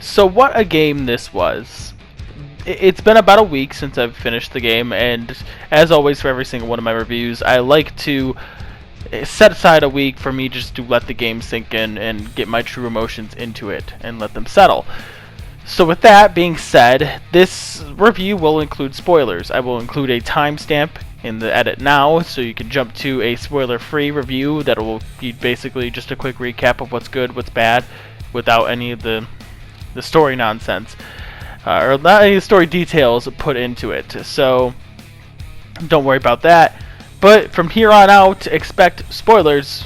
So what a game this was. It's been about a week since I've finished the game, and as always for every single one of my reviews, I like to set aside a week for me just to let the game sink in and get my true emotions into it and let them settle. So with that being said, this review will include spoilers. I will include a timestamp in the edit now, so you can jump to a spoiler-free review that will be basically just a quick recap of what's good, what's bad, without any of the story nonsense, or not any story details put into it. So don't worry about that. But from here on out, expect spoilers.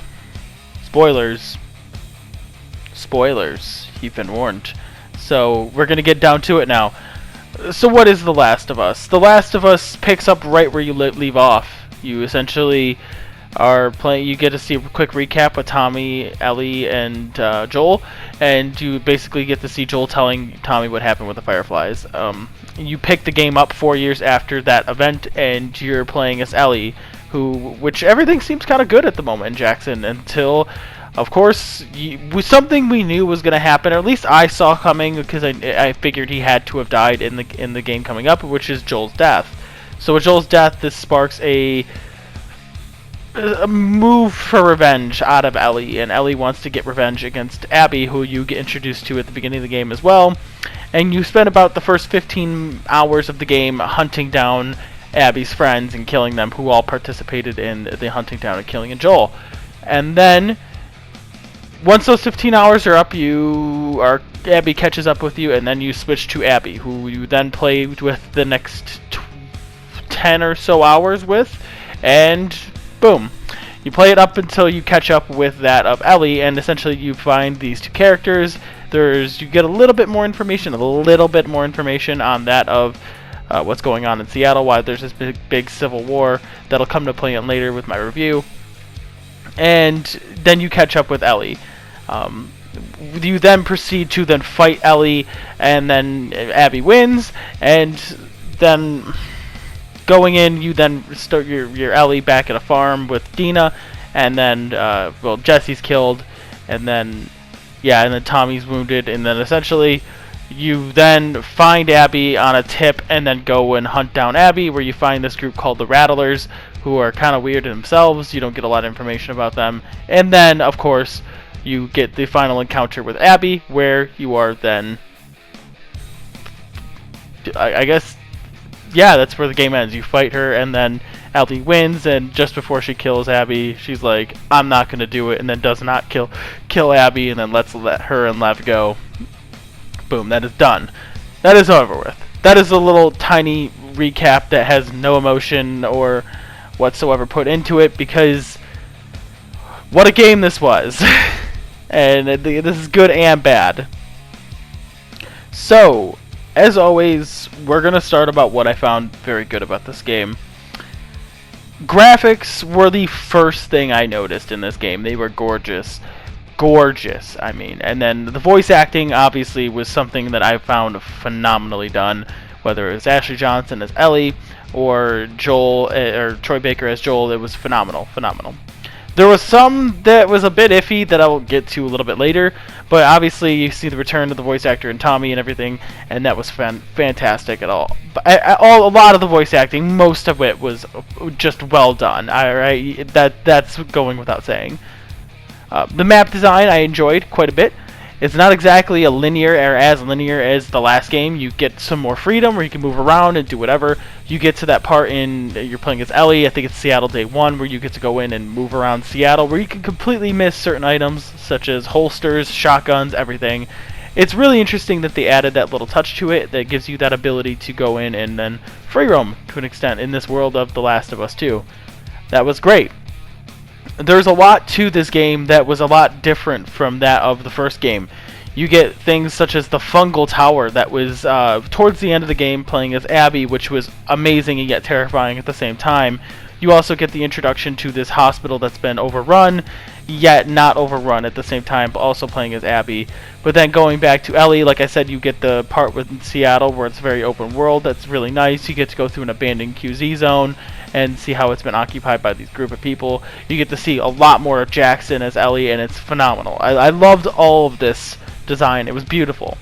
Spoilers. Spoilers. You've been warned. So we're going to get down to it now. So what is The Last of Us? The Last of Us picks up right where you leave off. You essentially are playing. You get to see a quick recap with Tommy, Ellie, and Joel, and you basically get to see Joel telling Tommy what happened with the Fireflies. You pick the game up 4 years after that event, and you're playing as Ellie, which everything seems kind of good at the moment in Jackson until, of course, something we knew was going to happen, or at least I saw coming, because I figured he had to have died in the game coming up, which is Joel's death. So with Joel's death, this sparks a move for revenge out of Ellie, and Ellie wants to get revenge against Abby, who you get introduced to at the beginning of the game as well. And you spend about the first 15 hours of the game hunting down Abby's friends and killing them, who all participated in the hunting down and killing of Joel. And then once those 15 hours are up, Abby catches up with you, and then you switch to Abby, who you then play with the next 10 or so hours with, and boom. You play it up until you catch up with that of Ellie, and essentially you find these two characters. You get a little bit more information on that of what's going on in Seattle, why there's this big civil war that'll come to play in later with my review. And then you catch up with Ellie. You then proceed to then fight Ellie, and then Abby wins, and then going in, you then start your Ellie back at a farm with Dina, and then Jesse's killed, and then Tommy's wounded, and then essentially you then find Abby on a tip, and then go and hunt down Abby, where you find this group called the Rattlers, who are kind of weird themselves. You don't get a lot of information about them, and then of course you get the final encounter with Abby, where you are then, I guess, that's where the game ends. You fight her, and then Ellie wins, and just before she kills Abby, she's like, I'm not going to do it, and then does not kill Abby, and then let her and Lev go. Boom, that is done. That is over with. That is a little tiny recap that has no emotion or whatsoever put into it, because what a game this was. And this is good and bad. So, as always, we're going to start about what I found very good about this game. Graphics were the first thing I noticed in this game. They were gorgeous. Gorgeous, I mean. And then the voice acting, obviously, was something that I found phenomenally done. Whether it was Ashley Johnson as Ellie, or Troy Baker as Joel, it was phenomenal. There was some that was a bit iffy that I will get to a little bit later, but obviously you see the return of the voice actor and Tommy and everything, and that was fantastic at all. A lot of the voice acting, most of it was just well done. Alright, that's going without saying. The map design I enjoyed quite a bit. It's not exactly as linear as the last game. You get some more freedom where you can move around and do whatever. You get to that part you're playing as Ellie, I think it's Seattle Day 1, where you get to go in and move around Seattle, where you can completely miss certain items, such as holsters, shotguns, everything. It's really interesting that they added that little touch to it that gives you that ability to go in and then free roam to an extent in this world of The Last of Us 2. That was great. There's a lot to this game that was a lot different from that of the first game. You get things such as the fungal tower that was towards the end of the game playing as Abby, which was amazing and yet terrifying at the same time. You also get the introduction to this hospital that's been overrun, yet not overrun at the same time, but also playing as Abby. But then going back to Ellie, like I said, you get the part with Seattle where it's very open world. That's really nice. You get to go through an abandoned QZ zone and see how it's been occupied by these group of people. You get to see a lot more of Jackson as Ellie, and it's phenomenal. I loved all of this design. It was beautiful.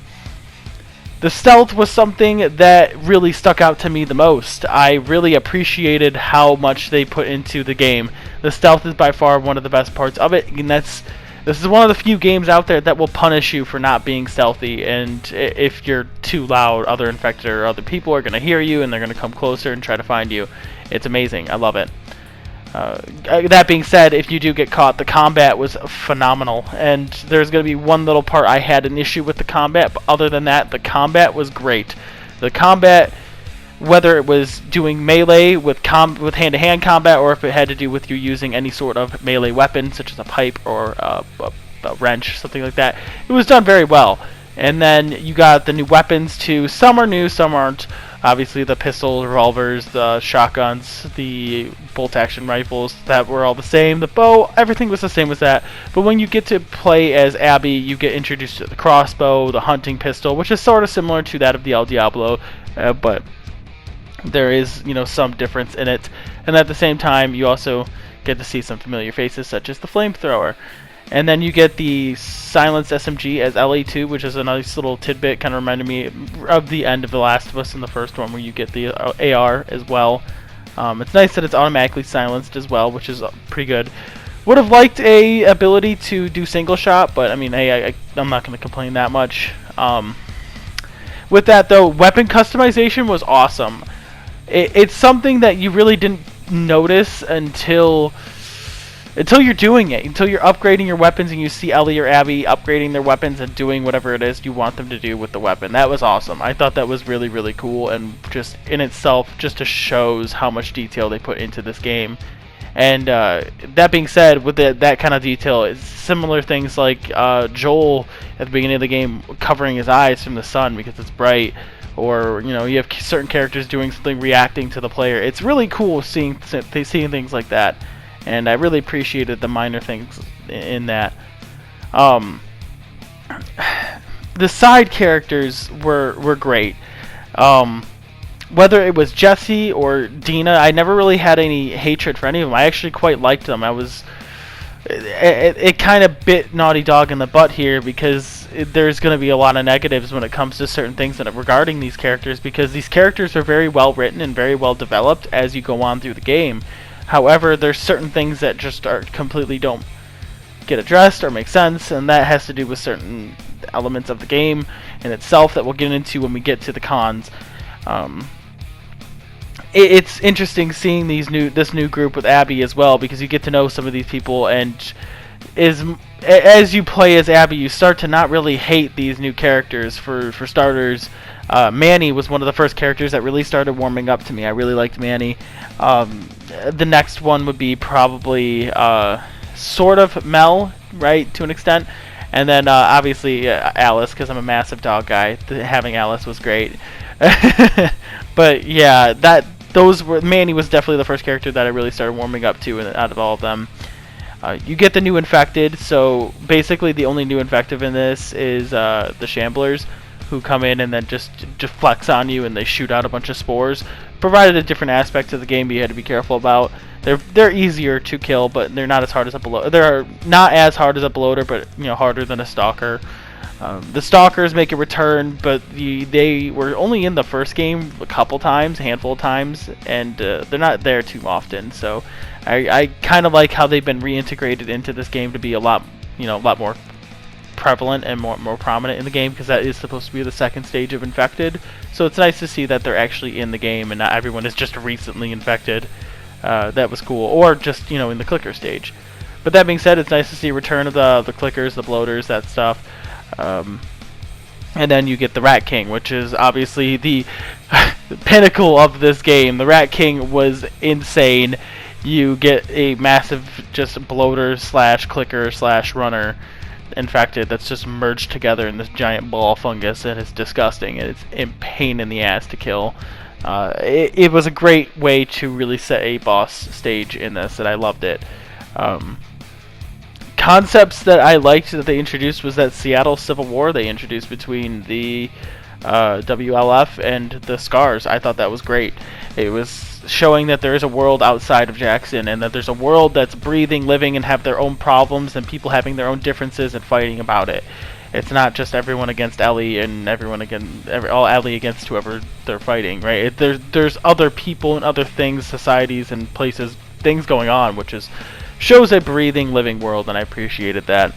The stealth was something that really stuck out to me the most. I really appreciated how much they put into the game. The stealth is by far one of the best parts of it, and this is one of the few games out there that will punish you for not being stealthy, and if you're too loud, other infected or other people are going to hear you, and they're going to come closer and try to find you. It's amazing. I love it. That being said, if you do get caught, the combat was phenomenal, and there's going to be one little part I had an issue with the combat, but other than that, the combat was great. The combat, whether it was doing melee with hand-to-hand combat, or if it had to do with you using any sort of melee weapon, such as a pipe or a wrench, something like that, it was done very well. And then you got the new weapons too. Some are new, some aren't. Obviously the pistols, revolvers, the shotguns, the bolt-action rifles, that were all the same. The bow, everything was the same as that. But when you get to play as Abby, you get introduced to the crossbow, the hunting pistol, which is sort of similar to that of the El Diablo, but there is, some difference in it. And at the same time, you also get to see some familiar faces, such as the flamethrower. And then you get the silenced SMG as LA2, which is a nice little tidbit. Kind of reminded me of the end of The Last of Us in the first one, where you get the AR as well. It's nice that it's automatically silenced as well, which is pretty good. Would have liked a ability to do single shot, but I mean, hey, I'm not going to complain that much. With that though, weapon customization was awesome. It's something that you really didn't notice until you're doing it, until you're upgrading your weapons and you see Ellie or Abby upgrading their weapons and doing whatever it is you want them to do with the weapon. That was awesome. I thought that was really, really cool, and just in itself just shows how much detail they put into this game. And that being said, with that kind of detail, it's similar things like Joel at the beginning of the game covering his eyes from the sun because it's bright, or you have certain characters doing something reacting to the player. It's really cool seeing things like that. And I really appreciated the minor things in that. The side characters were great. Whether it was Jesse or Dina, I never really had any hatred for any of them. I actually quite liked them. It kind of bit Naughty Dog in the butt here, because there's going to be a lot of negatives when it comes to certain things regarding these characters, because these characters are very well written and very well developed as you go on through the game. However, there's certain things that just completely don't get addressed or make sense, and that has to do with certain elements of the game in itself that we'll get into when we get to the cons. It's interesting seeing this new group with Abby as well, because you get to know some of these people, and as you play as Abby, you start to not really hate these new characters. For starters, Manny was one of the first characters that really started warming up to me. I really liked Manny. The next one would be probably sort of Mel, right, to an extent. And then obviously Alice, because I'm a massive dog guy. Having Alice was great. But yeah, Manny was definitely the first character that I really started warming up to out of all of them. You get the new infected, so basically the only new infected in this is the Shamblers, who come in and then just flex on you and they shoot out a bunch of spores. Provided a different aspect to the game you had to be careful about. They're easier to kill, but they're not as hard as a bloater. They're not as hard as a bloater, but harder than a stalker. The stalkers make a return, but they were only in the first game a handful of times, and they're not there too often. So I kind of like how they've been reintegrated into this game to be a lot more prevalent and more prominent in the game, because that is supposed to be the second stage of infected. So it's nice to see that they're actually in the game and not everyone is just recently infected. That was cool, or just in the clicker stage. But that being said, it's nice to see a return of the clickers, the bloaters, that stuff. And then you get the Rat King, which is obviously the pinnacle of this game. The Rat King was insane. You get a massive just bloater / clicker / runner infected that's just merged together in this giant ball of fungus, and it's disgusting, and it's a pain in the ass to kill. It was a great way to really set a boss stage in this, and I loved it. Concepts that I liked that they introduced was that Seattle Civil War they introduced between the WLF and the Scars. I thought that was great. It was showing that there is a world outside of Jackson, and that there's a world that's breathing, living, and have their own problems, and people having their own differences and fighting about it. It's not just everyone against Ellie and everyone against all Ellie against whoever they're fighting, right? There's other people and other things, societies and places, things going on, which shows a breathing, living world, and I appreciated that.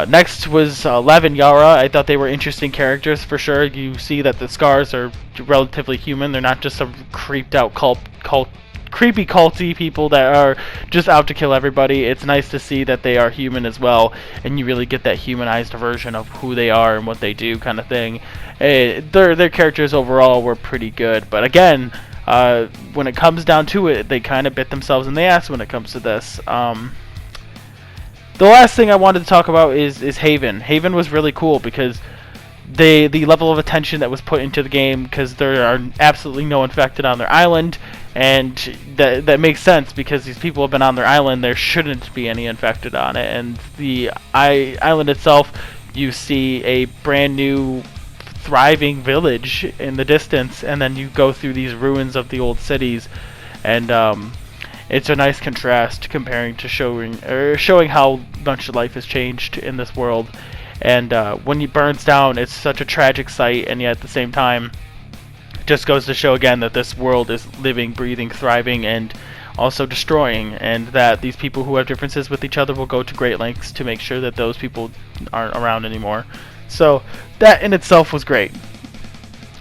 Next was Lev and Yara. I thought they were interesting characters for sure. You see that the Scars are relatively human. They're not just some creeped out creepy culty people that are just out to kill everybody. It's nice to see that they are human as well, and you really get that humanized version of who they are and what they do, kind of thing. Their characters overall were pretty good, but again, when it comes down to it, they kind of bit themselves in the ass when it comes to this. The last thing I wanted to talk about is Haven. Haven was really cool because the level of attention that was put into the game, because there are absolutely no infected on their island, and that makes sense because these people have been on their island. There shouldn't be any infected on it, and the island itself, you see a brand new thriving village in the distance, and then you go through these ruins of the old cities, and it's a nice contrast comparing to showing how much life has changed in this world. And when it burns down, it's such a tragic sight, and yet at the same time, it just goes to show again that this world is living, breathing, thriving, and also destroying, and that these people who have differences with each other will go to great lengths to make sure that those people aren't around anymore. So that in itself was great.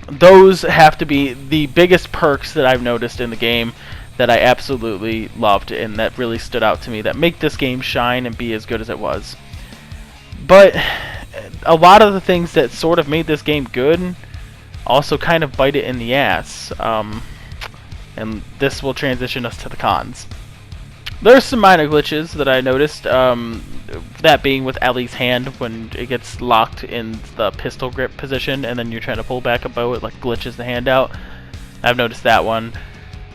Those have to be the biggest perks that I've noticed in the game that I absolutely loved and that really stood out to me, that make this game shine and be as good as it was. But a lot of the things that sort of made this game good also kind of bite it in the ass. And this will transition us to the cons. There's some minor glitches that I noticed, that being with Ellie's hand when it gets locked in the pistol grip position and then you're trying to pull back a bow, it like glitches the hand out. I've noticed that one.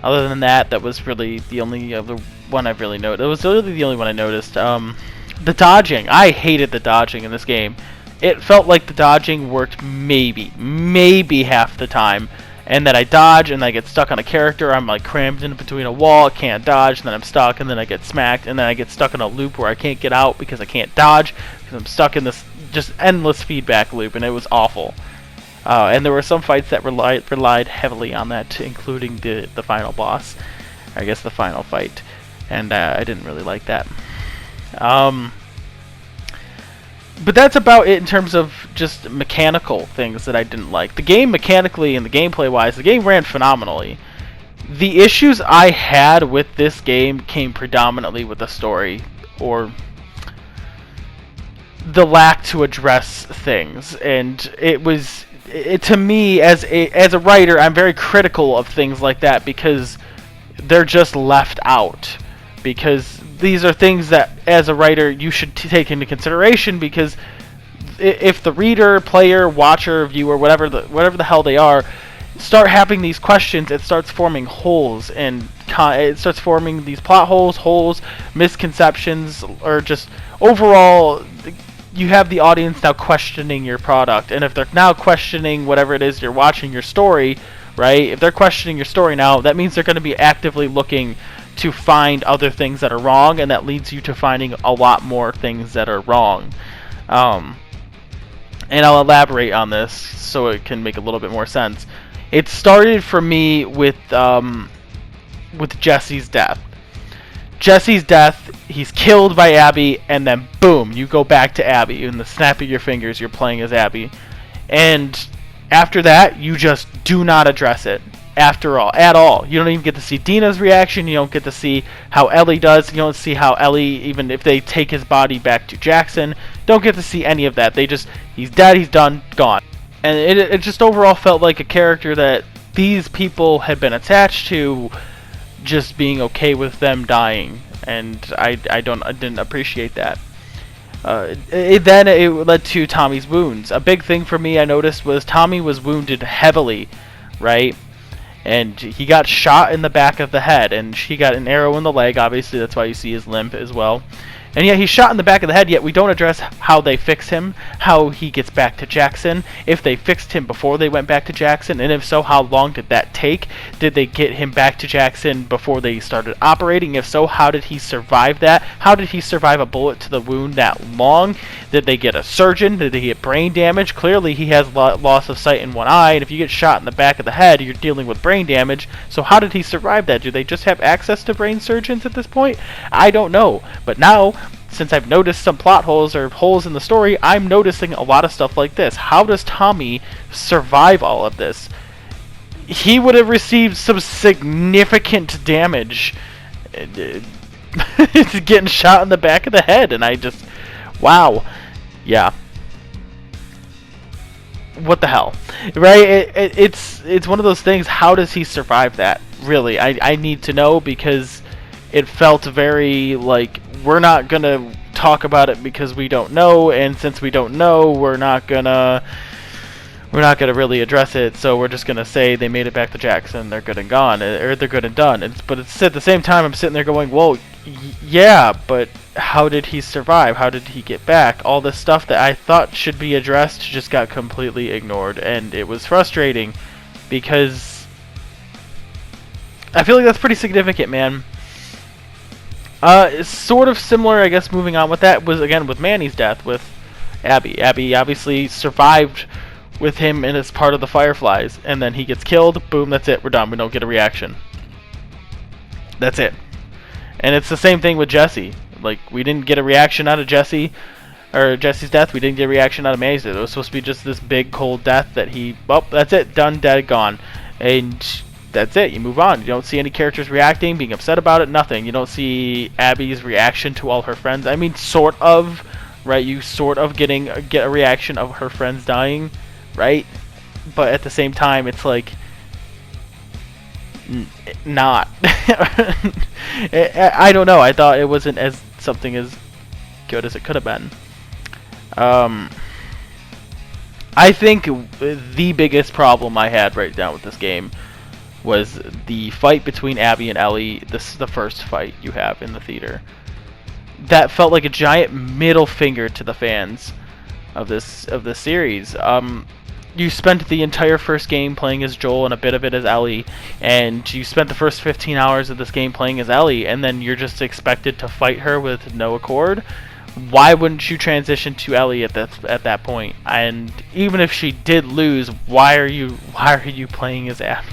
Other than that, that was really the only other one I've really noticed. It was really the only one I noticed. The dodging. I hated the dodging in this game. It felt like the dodging worked maybe half the time. And then I dodge, and then I get stuck on a character. I'm like crammed in between a wall, I can't dodge, and then I'm stuck, and then I get smacked, and then I get stuck in a loop where I can't get out because I can't dodge, because I'm stuck in this just endless feedback loop, and it was awful. And there were some fights that relied heavily on that, including the final boss. I guess the final fight. And I didn't really like that. But that's about it in terms of just mechanical things that I didn't like. The game mechanically and the gameplay-wise, the game ran phenomenally. The issues I had with this game came predominantly with the story, or the lack to address things. And it was... to me, as a writer, I'm very critical of things like that because they're just left out. Because these are things that, as a writer, you should take into consideration. Because if the reader, player, watcher, viewer, whatever the hell they are, start having these questions, it starts forming holes, and it starts forming these plot holes, misconceptions, or just overall. You have the audience now questioning your product, and if they're now questioning whatever it is you're watching, your story, right? If they're questioning your story now, that means they're going to be actively looking to find other things that are wrong, and that leads you to finding a lot more things that are wrong. And I'll elaborate on this so it can make a little bit more sense. It started for me with Jesse's death. Jesse's death, he's killed by Abby, and then boom, you go back to Abby. In the snap of your fingers, you're playing as Abby. And after that, you just do not address it at all. You don't even get to see Dina's reaction. You don't get to see how Ellie does. You don't see how Ellie, even if they take his body back to Jackson, don't get to see any of that. He's dead, he's done, gone. And it just overall felt like a character that these people had been attached to, just being okay with them dying, and I didn't appreciate that. Then it led to Tommy's wounds. A big thing for me I noticed was Tommy was wounded heavily, right? And he got shot in the back of the head, and she got an arrow in the leg. Obviously, that's why you see his limp as well. And yet he's shot in the back of the head, yet we don't address how they fix him, how he gets back to Jackson, if they fixed him before they went back to Jackson, and if so, how long did that take? Did they get him back to Jackson before they started operating? If so, how did he survive that? How did he survive a bullet to the wound that long? Did they get a surgeon? Did they get brain damage? Clearly he has loss of sight in one eye, and if you get shot in the back of the head, you're dealing with brain damage. So how did he survive that? Do they just have access to brain surgeons at this point? I don't know. But now, since I've noticed some plot holes or holes in the story, I'm noticing a lot of stuff like this. How does Tommy survive all of this? He would have received some significant damage getting shot in the back of the head, and I just, wow. Yeah. What the hell? Right? It's one of those things. How does he survive that? Really, I need to know, because it felt very like, we're not gonna talk about it because we don't know, and since we don't know, we're not gonna really address it, so we're just gonna say they made it back to Jackson, they're good and gone, or they're good and done. But it's at the same time, I'm sitting there going, well, yeah, but how did he survive? How did he get back? All this stuff that I thought should be addressed just got completely ignored, and it was frustrating, because I feel like that's pretty significant, man. Sort of similar, I guess, moving on with that, was again with Manny's death with Abby. Abby obviously survived with him and is part of the Fireflies, and then he gets killed, boom, that's it, we're done, we don't get a reaction. That's it. And it's the same thing with Jesse. Like, we didn't get a reaction out of Jesse, or Jesse's death, we didn't get a reaction out of Manny's death. It was supposed to be just this big, cold death that he, well, that's it, done, dead, gone. And that's it, you move on. You don't see any characters reacting, being upset about it, nothing. You don't see Abby's reaction to all her friends. I mean, sort of, right? You sort of get a reaction of her friends dying, right? But at the same time, it's like, not. I don't know. I thought it wasn't as something as good as it could have been. I think the biggest problem I had right now with this game was the fight between Abby and Ellie. This is the first fight you have in the theater. That felt like a giant middle finger to the fans of this series. You spent the entire first game playing as Joel and a bit of it as Ellie, and you spent the first 15 hours of this game playing as Ellie, and then you're just expected to fight her with no accord. Why wouldn't you transition to Ellie at that point? And even if she did lose, why are you playing as Abby?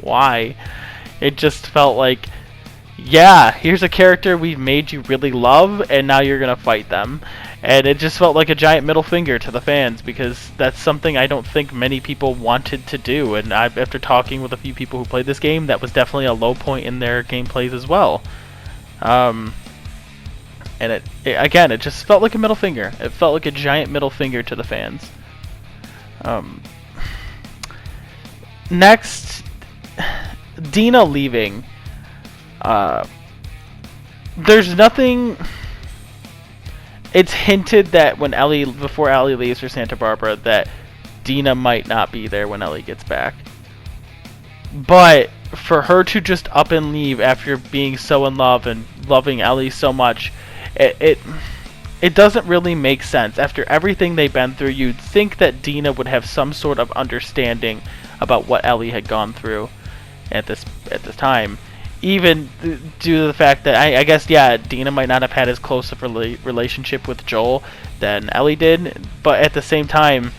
Why? It just felt like, yeah, here's a character we've made you really love, and now you're gonna fight them. And it just felt like a giant middle finger to the fans, because that's something I don't think many people wanted to do. And after talking with a few people who played this game, that was definitely a low point in their gameplays as well. And it again, it just felt like a middle finger. It felt like a giant middle finger to the fans. Next, Dina leaving. There's nothing. It's hinted that before Ellie leaves for Santa Barbara, that Dina might not be there when Ellie gets back. But for her to just up and leave after being so in love and loving Ellie so much, it doesn't really make sense. After everything they've been through, you'd think that Dina would have some sort of understanding about what Ellie had gone through at this time. Even due to the fact that, I guess, yeah, Dina might not have had as close of a relationship with Joel than Ellie did, but at the same time,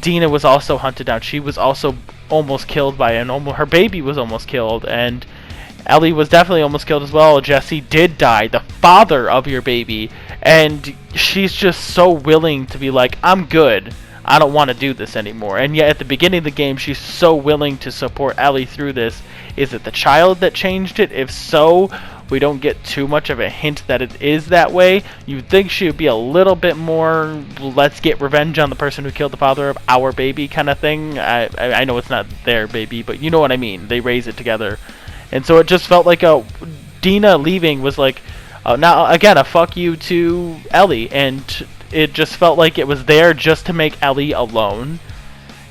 Dina was also hunted down. She was also almost killed by her baby was almost killed, and Ellie was definitely almost killed as well. Jesse did die, the father of your baby, and she's just so willing to be like, I'm good, I don't want to do this anymore. And yet at the beginning of the game, she's so willing to support Ellie through this. Is it the child that changed it? If so, we don't get too much of a hint that it is that way. You'd think she would be a little bit more, let's get revenge on the person who killed the father of our baby kind of thing. I know it's not their baby, but you know what I mean. They raise it together. And so it just felt like Dina leaving was like, now again, a fuck you to Ellie. And it just felt like it was there just to make Ellie alone.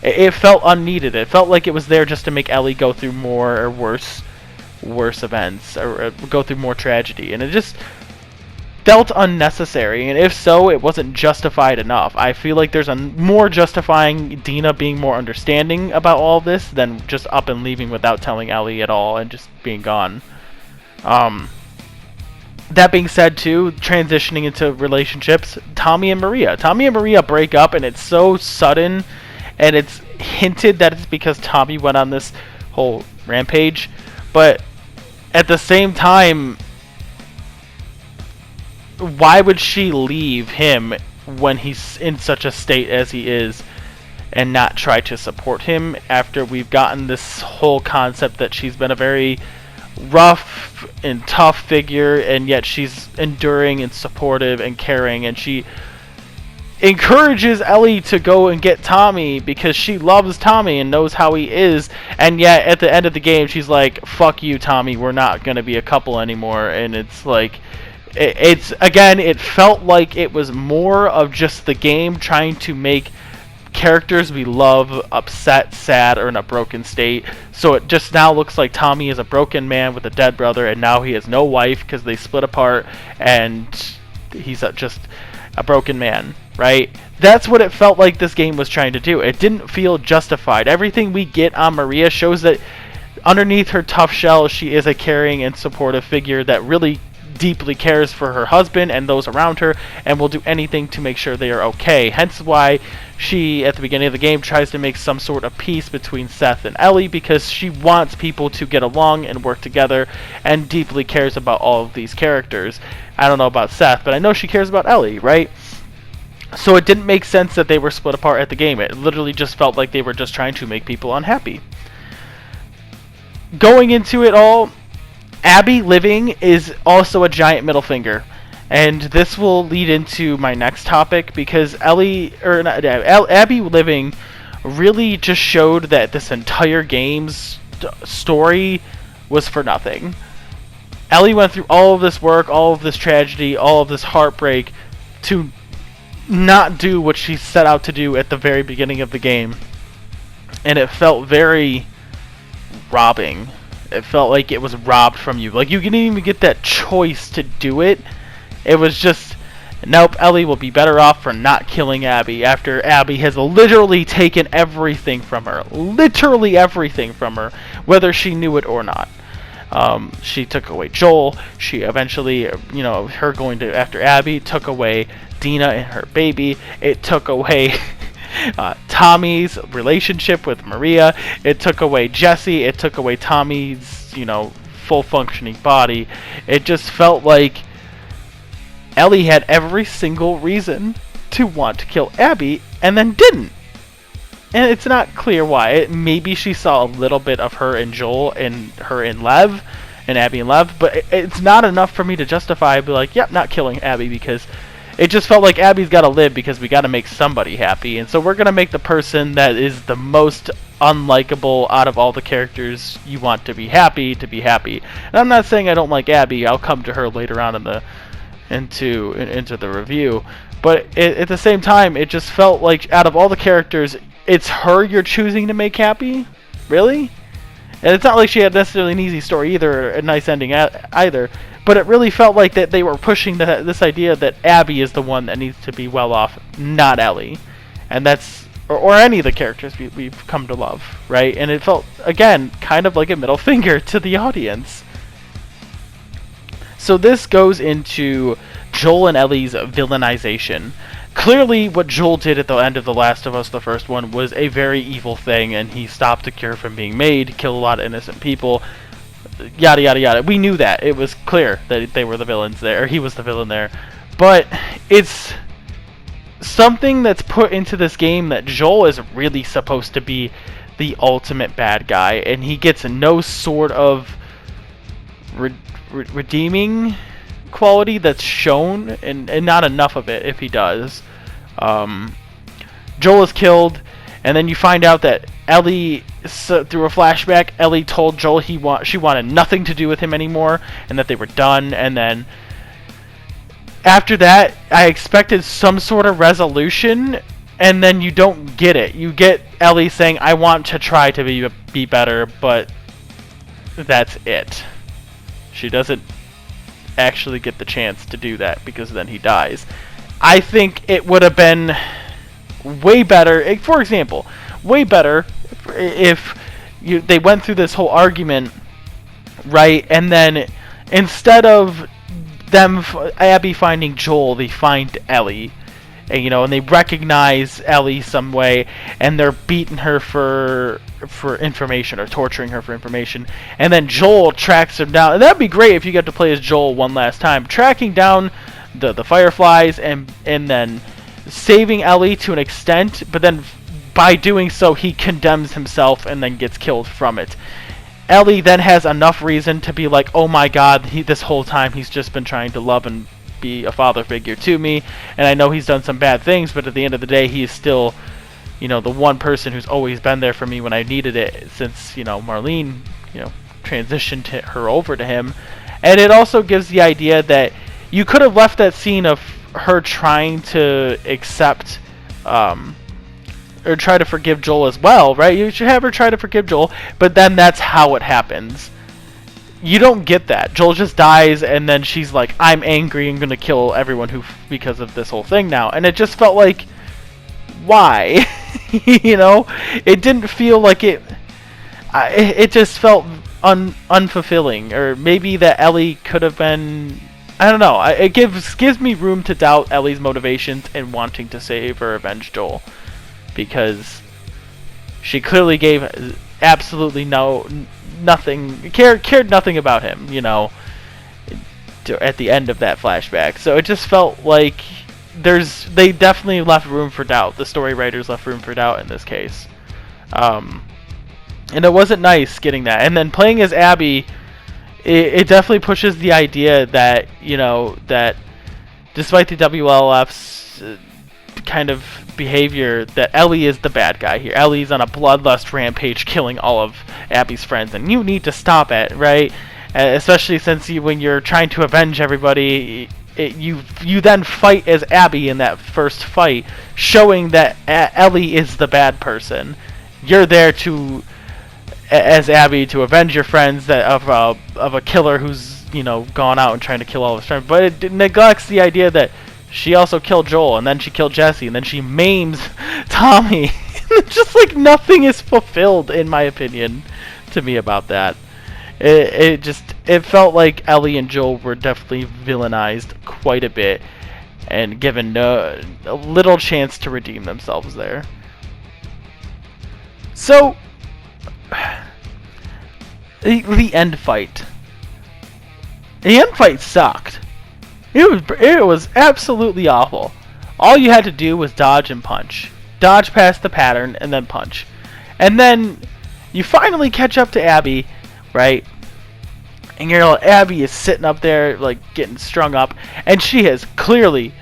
It felt unneeded. It felt like it was there just to make Ellie go through more or worse events, or go through more tragedy. And it just, felt unnecessary, and if so, it wasn't justified enough. I feel like there's a more justifying Dina being more understanding about all of this than just up and leaving without telling Ellie at all and just being gone. That being said, too, transitioning into relationships, Tommy and Maria break up, and it's so sudden, and it's hinted that it's because Tommy went on this whole rampage, but at the same time, why would she leave him when he's in such a state as he is and not try to support him after we've gotten this whole concept that she's been a very rough and tough figure, and yet she's enduring and supportive and caring, and she encourages Ellie to go and get Tommy because she loves Tommy and knows how he is, and yet at the end of the game she's like, fuck you, Tommy, we're not going to be a couple anymore. And it's like, it's again, it felt like it was more of just the game trying to make characters we love upset, sad, or in a broken state. So it just now looks like Tommy is a broken man with a dead brother, and now he has no wife because they split apart, and he's just a broken man, right? That's what it felt like this game was trying to do. It didn't feel justified. Everything we get on Maria shows that underneath her tough shell, she is a caring and supportive figure that really deeply cares for her husband and those around her, and will do anything to make sure they are okay. Hence why she, at the beginning of the game, tries to make some sort of peace between Seth and Ellie, because she wants people to get along and work together, and deeply cares about all of these characters. I don't know about Seth, but I know she cares about Ellie, right? So it didn't make sense that they were split apart at the game. It literally just felt like they were just trying to make people unhappy. Going into it all, Abby living is also a giant middle finger, and this will lead into my next topic, because Abby living really just showed that this entire game's story was for nothing. Ellie went through all of this work, all of this tragedy, all of this heartbreak to not do what she set out to do at the very beginning of the game, and it felt very robbing. It felt like it was robbed from you. Like, you didn't even get that choice to do it. It was just, nope, Ellie will be better off for not killing Abby after Abby has literally taken everything from her. Literally everything from her, whether she knew it or not. She took away Joel. She eventually, her going to after Abby, took away Dina and her baby. It took away Tommy's relationship with Maria. It took away Jesse. It took away Tommy's, full functioning body. It just felt like Ellie had every single reason to want to kill Abby and then didn't. And it's not clear why. Maybe she saw a little bit of her and Joel and her and Lev, and Abby and Lev, but it's not enough for me to justify, be like, yep, not killing Abby, because it just felt like Abby's got to live because we got to make somebody happy. And so we're going to make the person that is the most unlikable out of all the characters you want to be happy. And I'm not saying I don't like Abby. I'll come to her later on into the review. But at the same time, it just felt like out of all the characters, it's her you're choosing to make happy? Really? And it's not like she had necessarily an easy story either, or a nice ending either. But it really felt like that they were pushing this idea that Abby is the one that needs to be well off, not Ellie. And that's, or any of the characters we've come to love, right? And it felt, again, kind of like a middle finger to the audience. So this goes into Joel and Ellie's villainization. Clearly, what Joel did at the end of The Last of Us, the first one, was a very evil thing, and he stopped the cure from being made, killed a lot of innocent people, yada yada yada. We knew that. It was clear that they were the villains there, or he was the villain there. But it's something that's put into this game that Joel is really supposed to be the ultimate bad guy, and he gets no sort of redeeming quality that's shown, and not enough of it if he does. Joel is killed, and then you find out that Ellie, through a flashback, Ellie told Joel she wanted nothing to do with him anymore, and that they were done. And then after that, I expected some sort of resolution, and then you don't get it. You get Ellie saying, I want to try to be better, but that's it. She doesn't actually get the chance to do that, because then he dies. I think it would have been way better, for example, way better if they went through this whole argument, right, and then instead of Abby finding Joel, they find Ellie, and they recognize Ellie some way, and they're beating her for information, or torturing her for information, and then Joel tracks him down. And that'd be great if you got to play as Joel one last time, tracking down the Fireflies and then saving Ellie to an extent, but then by doing so he condemns himself and then gets killed from it. Ellie then has enough reason to be like, oh my god, this whole time he's just been trying to love and be a father figure to me, and I know he's done some bad things, but at the end of the day he is still, the one person who's always been there for me when I needed it, since, Marlene, transitioned her over to him. And it also gives the idea that you could have left that scene of her trying to accept, or try to forgive Joel as well, right? You should have her try to forgive Joel, but then that's how it happens. You don't get that. Joel just dies, and then she's like, I'm angry, I'm gonna kill everyone because of this whole thing now. And it just felt like, why? It didn't feel like it just felt unfulfilling. Or maybe that Ellie could have been, I don't know. It gives me room to doubt Ellie's motivations in wanting to save or avenge Joel, because she clearly gave absolutely nothing, cared nothing about him, at the end of that flashback. So it just felt like they definitely left room for doubt. The story writers left room for doubt in this case. And it wasn't nice getting that. And then playing as Abby, it definitely pushes the idea that, that despite the WLF's kind of behavior, that Ellie is the bad guy here. Ellie's on a bloodlust rampage, killing all of Abby's friends, and you need to stop it, right? Especially since when you're trying to avenge everybody, you then fight as Abby in that first fight, showing that Ellie is the bad person. You're there as Abby to avenge your friends of a killer who's gone out and trying to kill all his friends, but it neglects the idea that she also killed Joel, and then she killed Jesse, and then she maims Tommy. Just like nothing is fulfilled, in my opinion, to me about that. It felt like Ellie and Joel were definitely villainized quite a bit, and given a little chance to redeem themselves there. So, the end fight. The end fight sucked. It was absolutely awful. All you had to do was dodge and punch. Dodge past the pattern and then punch. And then you finally catch up to Abby, right? And Abby is sitting up there, like, getting strung up. And she has clearly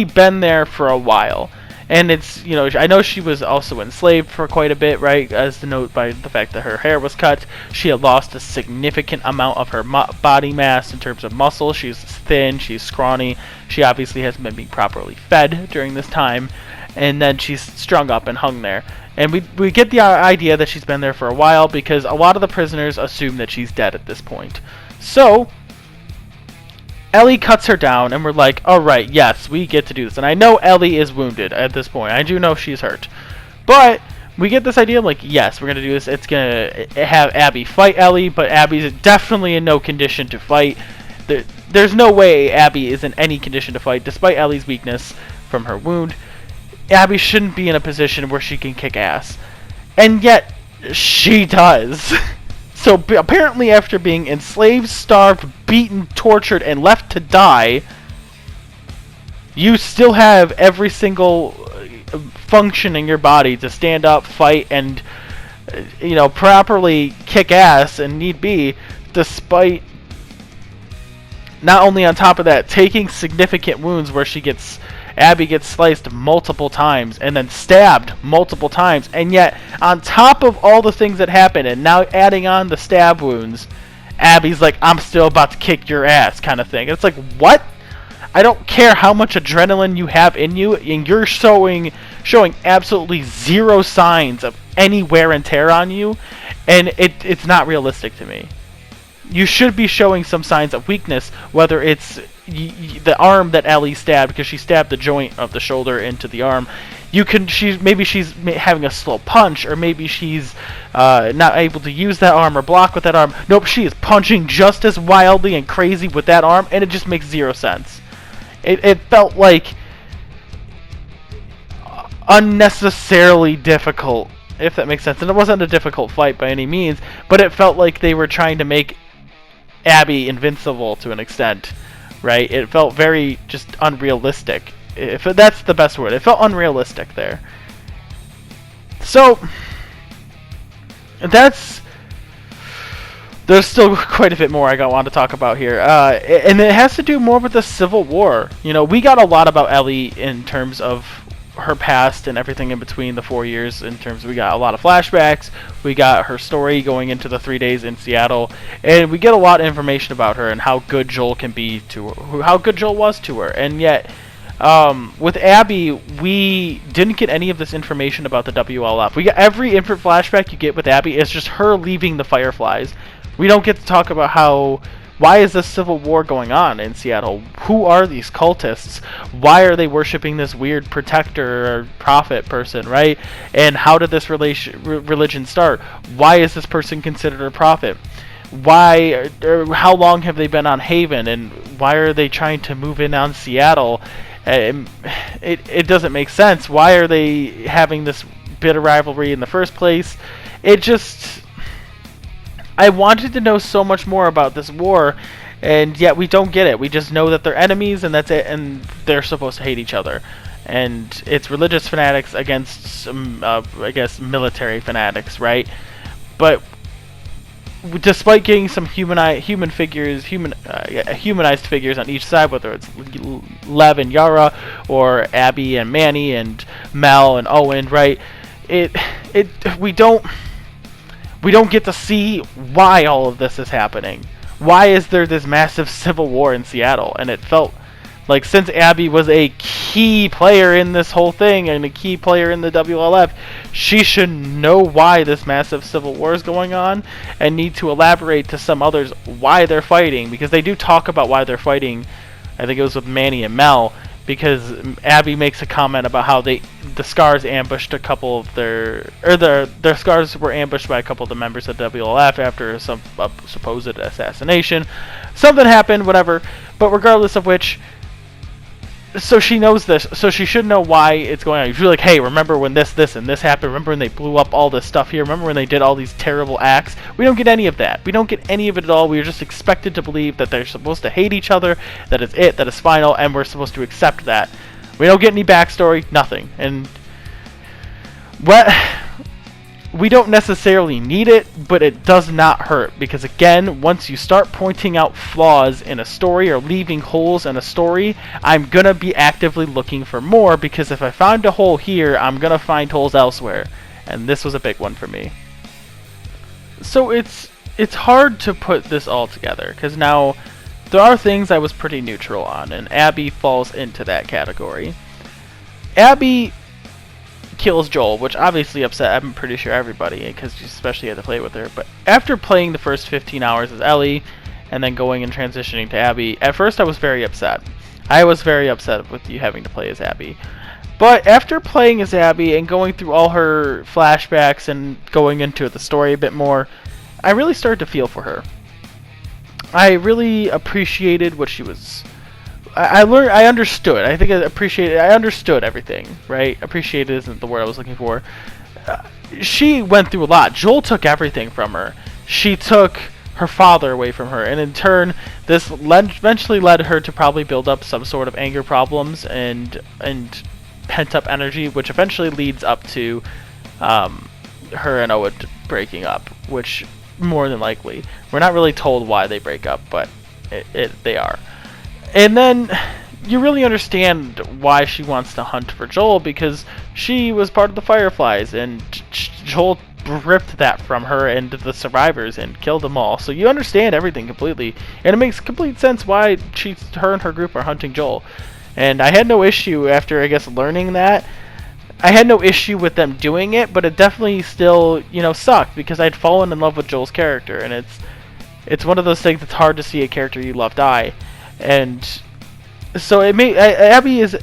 been there for a while. And it's, I know she was also enslaved for quite a bit, right? As to note by the fact that her hair was cut. She had lost a significant amount of her body mass in terms of muscle. She's thin, she's scrawny. She obviously hasn't been being properly fed during this time. And then she's strung up and hung there. And we get the idea that she's been there for a while, because a lot of the prisoners assume that she's dead at this point. So Ellie cuts her down, and we're like, alright, yes, we get to do this. And I know Ellie is wounded at this point. I do know she's hurt. But we get this idea of, like, yes, we're going to do this. It's going to have Abby fight Ellie, but Abby's definitely in no condition to fight. There's no way Abby is in any condition to fight, despite Ellie's weakness from her wound. Abby shouldn't be in a position where she can kick ass. And yet, she does. So apparently after being enslaved, starved, beaten, tortured, and left to die, you still have every single function in your body to stand up, fight, and properly kick ass and need be, despite not only on top of that taking significant wounds where Abby gets sliced multiple times and then stabbed multiple times, and yet on top of all the things that happen and now adding on the stab wounds, Abby's like, I'm still about to kick your ass kind of thing. It's like, what? I don't care how much adrenaline you have in you, and you're showing absolutely zero signs of any wear and tear on you, and it's not realistic to me. you should be showing some signs of weakness, whether it's the arm that Ellie stabbed, because she stabbed the joint of the shoulder into the arm. Maybe she's having a slow punch, or maybe she's not able to use that arm or block with that arm. Nope, she is punching just as wildly and crazy with that arm, and it just makes zero sense. It felt like unnecessarily difficult, if that makes sense. And it wasn't a difficult fight by any means, but it felt like they were trying to make Abby invincible to an extent, right? It felt very just unrealistic. If that's the best word. It felt unrealistic there. So, there's still quite a bit more I want to talk about here. And it has to do more with the Civil War. You know, we got a lot about Ellie in terms of her past and everything in between the 4 years. In terms of, we got a lot of flashbacks, we got her story going into the 3 days in Seattle, and we get a lot of information about her and how good Joel can be to her, how good Joel was to her. And yet, with Abby, we didn't get any of this information about the WLF. We got every flashback you get with Abby is just her leaving the Fireflies. We don't get to talk about why is this civil war going on in Seattle? Who are these cultists? Why are they worshiping this weird protector or prophet person, right? And how did this religion start? Why is this person considered a prophet? Why, or how long have they been on Haven? And why are they trying to move in on Seattle? It doesn't make sense. Why are they having this bitter rivalry in the first place? I wanted to know so much more about this war, and yet we don't get it. We just know that they're enemies, and that's it, and they're supposed to hate each other. And it's religious fanatics against, I guess, military fanatics, right? But despite getting some humanized figures on each side, whether it's Lev and Yara, or Abby and Manny, and Mel and Owen, right? We don't get to see why all of this is happening. Why is there this massive civil war in Seattle? And it felt like, since Abby was a key player in this whole thing and a key player in the WLF, she should know why this massive civil war is going on and need to elaborate to some others why they're fighting, because they do talk about why they're fighting. I think it was with Manny and Mel, because Abby makes a comment about how the Scars ambushed a couple of their Scars were ambushed by a couple of the members of WLF after some supposed assassination. Something happened, whatever. But regardless of which, so she knows this, so she should know why it's going on. She's like, hey, remember when this, and this happened? Remember when they blew up all this stuff here? Remember when they did all these terrible acts? We don't get any of that. We don't get any of it at all. We are just expected to believe that they're supposed to hate each other, that is final, and we're supposed to accept that. We don't get any backstory, nothing. And we don't necessarily need it, but it does not hurt, because again, once you start pointing out flaws in a story or leaving holes in a story, I'm gonna be actively looking for more, because if I found a hole here, I'm gonna find holes elsewhere, and this was a big one for me. So it's hard to put this all together, because now there are things I was pretty neutral on, and Abby falls into that category. Abby kills Joel, which obviously upset, I'm pretty sure, everybody, because you especially had to play with her. But after playing the first 15 hours as Ellie, and then going and transitioning to Abby, at first I was very upset. I was very upset with you having to play as Abby. But after playing as Abby and going through all her flashbacks and going into the story a bit more, I really started to feel for her. I really appreciated what she was... I understood. I understood everything, right? Appreciated isn't the word I was looking for. She went through a lot. Joel took everything from her. She took her father away from her, and in turn, this eventually led her to probably build up some sort of anger problems and pent-up energy, which eventually leads up to her and Owen breaking up, which more than likely. We're not really told why they break up, but they are. And then you really understand why she wants to hunt for Joel, because she was part of the Fireflies, and Joel ripped that from her and the survivors and killed them all. So you understand everything completely, and it makes complete sense why her and her group are hunting Joel. And I had no issue after, I guess, learning that. I had no issue with them doing it, but it definitely still, sucked, because I'd fallen in love with Joel's character, and it's one of those things that's hard to see a character you love die, and so Abby is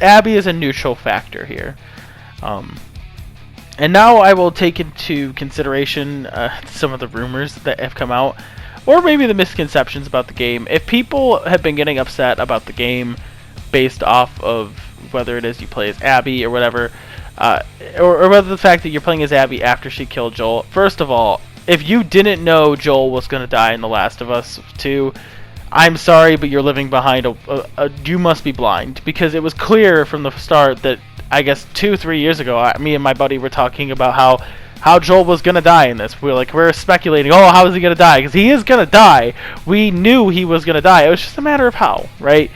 a neutral factor here. And now I will take into consideration some of the rumors that have come out, or maybe the misconceptions about the game. If people have been getting upset about the game based off of whether it is you play as Abby or whatever, or whether the fact that you're playing as Abby after she killed Joel, first of all, if you didn't know Joel was going to die in The Last of Us 2, I'm sorry, but you're living behind you must be blind, because it was clear from the start that, I guess 2-3 years ago, me and my buddy were talking about how Joel was gonna die in this. We're speculating, oh, how is he gonna die? Because he is gonna die. We knew he was gonna die. It was just a matter of how, right?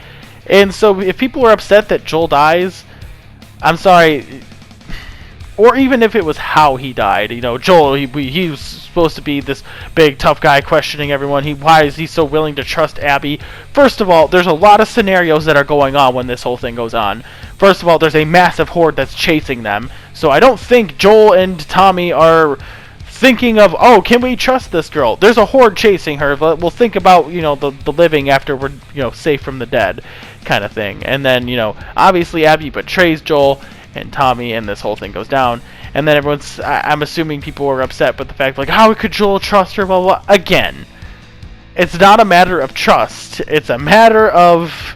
And so if people were upset that Joel dies, I'm sorry. Or even if it was how he died, Joel, he was supposed to be this big tough guy questioning everyone. Why is he so willing to trust Abby? First of all, there's a lot of scenarios that are going on when this whole thing goes on. First of all, there's a massive horde that's chasing them. So I don't think Joel and Tommy are thinking of, oh, can we trust this girl? There's a horde chasing her. We'll think about, the living after we're, safe from the dead kind of thing. And then, obviously Abby betrays Joel and Tommy, and this whole thing goes down. And then I'm assuming people were upset, but the fact, like, how could Joel trust her, blah, blah, blah. Again, it's not a matter of trust. It's a matter of...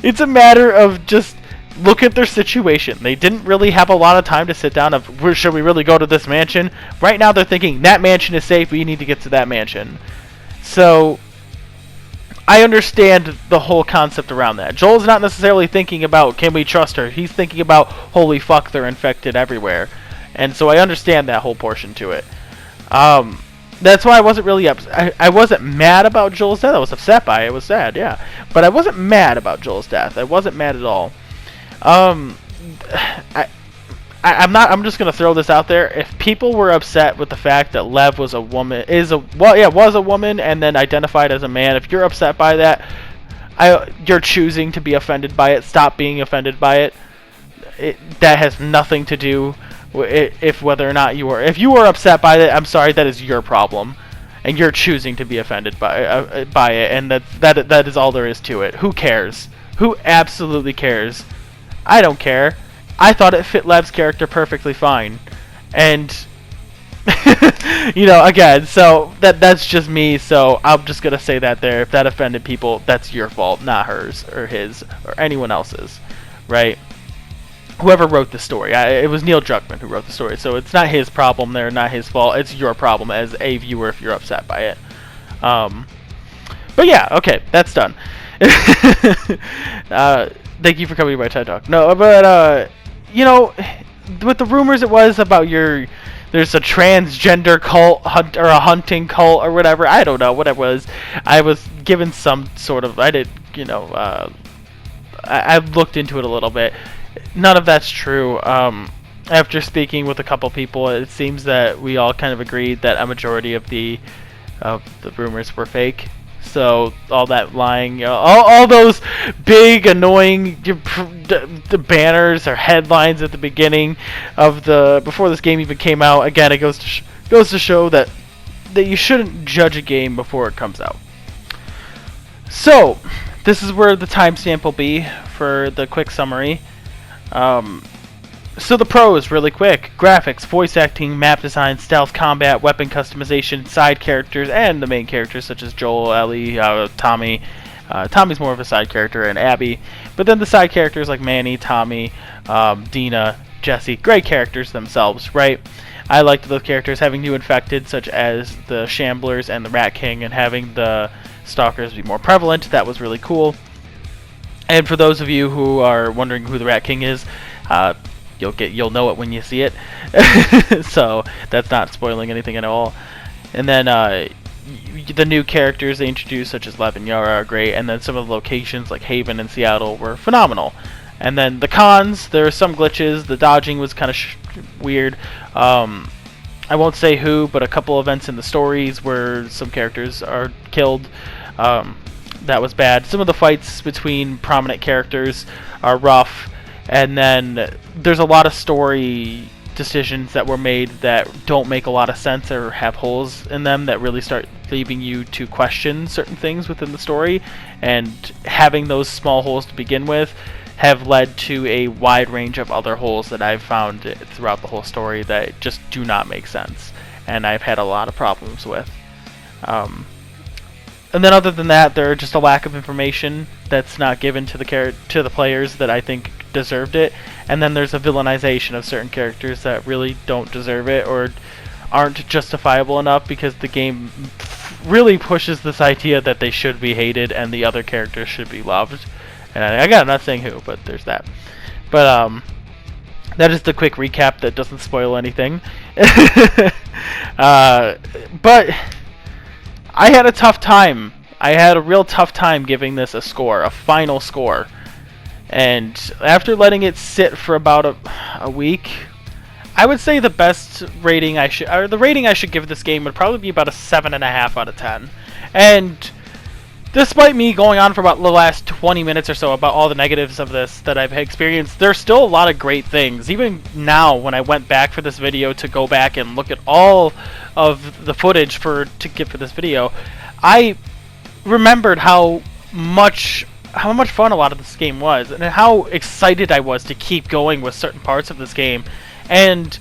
it's a matter of just look at their situation. They didn't really have a lot of time to sit down of, should we really go to this mansion? Right now they're thinking, that mansion is safe, we need to get to that mansion. So... I understand the whole concept around that. Joel's not necessarily thinking about, can we trust her? He's thinking about, holy fuck, they're infected everywhere. And so I understand that whole portion to it. That's why I wasn't really upset. I wasn't mad about Joel's death. I was upset by it. It was sad, yeah. But I wasn't mad about Joel's death. I wasn't mad at all. I'm just gonna throw this out there. If people were upset with the fact that Lev was a woman, was a woman, and then identified as a man, if you're upset by that, you're choosing to be offended by it. Stop being offended by it. That has nothing to do with whether or not you are. If you are upset by it, I'm sorry, that is your problem, and you're choosing to be offended by it, and that is all there is to it. Who cares? Who absolutely cares? I don't care. I thought it fit Lev's character perfectly fine, and again, so that's just me. So I'm just gonna say that there. If that offended people, that's your fault, not hers or his or anyone else's, right? Whoever wrote the story, it was Neil Druckmann who wrote the story, so it's not his problem there, not his fault. It's your problem as a viewer if you're upset by it. But yeah, okay, that's done. Thank you for coming to my TED Talk. No, but with the rumors it was about there's a transgender cult or a hunting cult or whatever. I don't know what it was. I was given some sort of, I looked into it a little bit. None of that's true. After speaking with a couple people, it seems that we all kind of agreed that a majority of the rumors were fake. So all that lying, all those big annoying the banners or headlines at the beginning of before this game even came out. Again, it goes to show that you shouldn't judge a game before it comes out. So this is where the timestamp will be for the quick summary. So the pros, really quick: graphics, voice acting, map design, stealth combat, weapon customization, side characters, and the main characters such as Joel, Ellie, Tommy. Tommy's more of a side character, and Abby. But then the side characters like Manny, Tommy, Dina, Jesse, great characters themselves, right? I liked those characters having new infected, such as the Shamblers and the Rat King, and having the Stalkers be more prevalent. That was really cool. And for those of you who are wondering who the Rat King is, you'll know it when you see it. So that's not spoiling anything at all. And then the new characters they introduced, such as Lev and Yara, are great. And then some of the locations like Haven and Seattle were phenomenal. And then the cons, there are some glitches. The dodging was kind of weird. I won't say who, but a couple events in the stories where some characters are killed. That was bad. Some of the fights between prominent characters are rough. And then there's a lot of story decisions that were made that don't make a lot of sense or have holes in them that really start leaving you to question certain things within the story, and having those small holes to begin with have led to a wide range of other holes that I've found throughout the whole story that just do not make sense, and I've had a lot of problems with. And then other than that, there are just a lack of information that's not given to the players that I think deserved it, and then there's a villainization of certain characters that really don't deserve it or aren't justifiable enough, because the game really pushes this idea that they should be hated and the other characters should be loved. And I got not saying who, but there's that. But that is the quick recap that doesn't spoil anything. But I had a tough time. I had a real tough time giving this a score, a final score. And after letting it sit for about a week, I would say the best rating the rating I should give this game would probably be about a 7.5 out of 10. And despite me going on for about the last 20 minutes or so about all the negatives of this that I've experienced, there's still a lot of great things. Even now, when I went back for this video to go back and look at all of the footage to get for this video, I remembered how much fun a lot of this game was, and how excited I was to keep going with certain parts of this game. And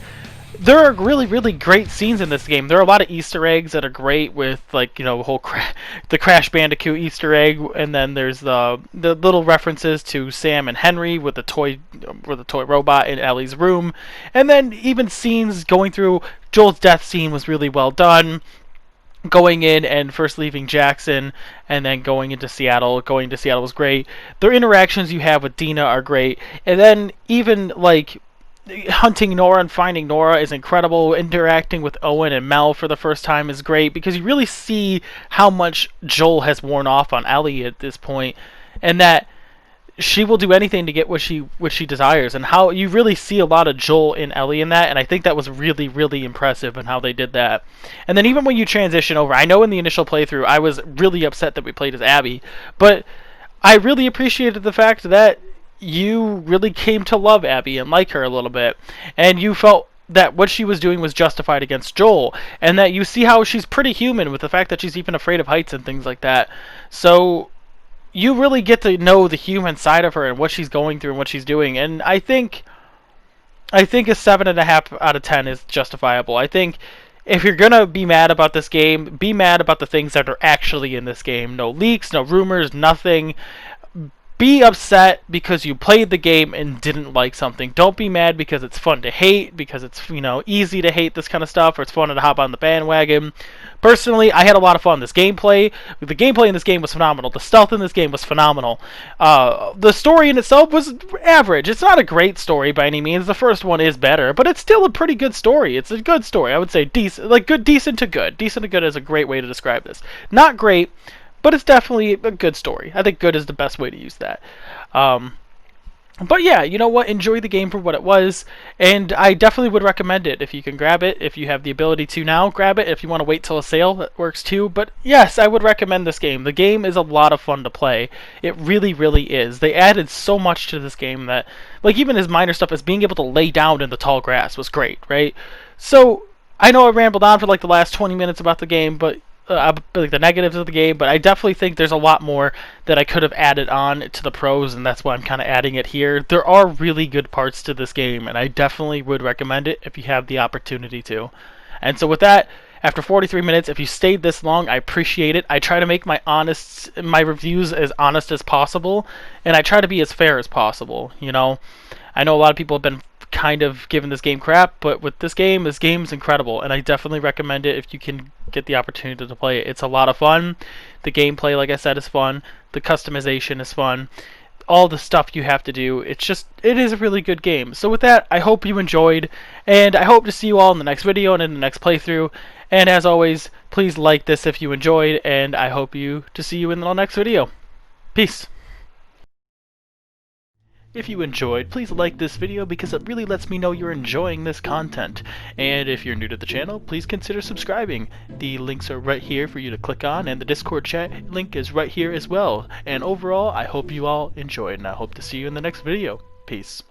there are really, really great scenes in this game. There are a lot of Easter eggs that are great, with, like, you know, the Crash Bandicoot Easter egg, and then there's the little references to Sam and Henry with the toy robot in Ellie's room, and then even scenes going through Joel's death scene was really well done. Going in and first leaving Jackson and then going to Seattle was great. The interactions you have with Dina are great, and then even like hunting Nora and finding Nora is incredible. Interacting with Owen and Mel for the first time is great, because you really see how much Joel has worn off on Ellie at this point, and that she will do anything to get what she desires, and how you really see a lot of Joel in Ellie in that, and I think that was really, really impressive in how they did that. And then even when you transition over, I know in the initial playthrough I was really upset that we played as Abby, but I really appreciated the fact that you really came to love Abby and like her a little bit, and you felt that what she was doing was justified against Joel, and that you see how she's pretty human with the fact that she's even afraid of heights and things like that. So you really get to know the human side of her and what she's going through and what she's doing, and I think a 7.5 out of 10 is justifiable. I think if you're gonna be mad about this game, be mad about the things that are actually in this game. No leaks, no rumors, nothing. Be upset because you played the game and didn't like something. Don't be mad because it's fun to hate, because it's, you know, easy to hate this kind of stuff, or it's fun to hop on the bandwagon. Personally, I had a lot of fun. The gameplay in this game was phenomenal. The stealth in this game was phenomenal. The story in itself was average. It's not a great story by any means. The first one is better, but it's still a pretty good story. It's a good story. I would say decent to good. Decent to good is a great way to describe this. Not great, but it's definitely a good story. I think good is the best way to use that. But yeah, you know what? Enjoy the game for what it was, and I definitely would recommend it. If you can grab it, if you have the ability to now, grab it. If you want to wait till a sale, that works too. But yes, I would recommend this game. The game is a lot of fun to play. It really, really is. They added so much to this game that, like, even as minor stuff as being able to lay down in the tall grass was great, right? So I know I rambled on for like the last 20 minutes about the game, but like the negatives of the game, but I definitely think there's a lot more that I could have added on to the pros, and that's why I'm kind of adding it here. There are really good parts to this game, and I definitely would recommend it if you have the opportunity to. And so with that, after 43 minutes, if you stayed this long, I appreciate it. I try to make my reviews as honest as possible, and I try to be as fair as possible, you know? I know a lot of people have been kind of giving this game crap, but with this game's incredible, and I definitely recommend it if you can get the opportunity to play it. It's a lot of fun. The gameplay, like I said, is fun. The customization is fun. All the stuff you have to do, it is a really good game. So with that, I hope you enjoyed, and I hope to see you all in the next video and in the next playthrough. And as always, please like this if you enjoyed, and I hope to see you in the next video. Peace. If you enjoyed, please like this video because it really lets me know you're enjoying this content. And if you're new to the channel, please consider subscribing. The links are right here for you to click on, and the Discord chat link is right here as well. And overall, I hope you all enjoyed, and I hope to see you in the next video. Peace.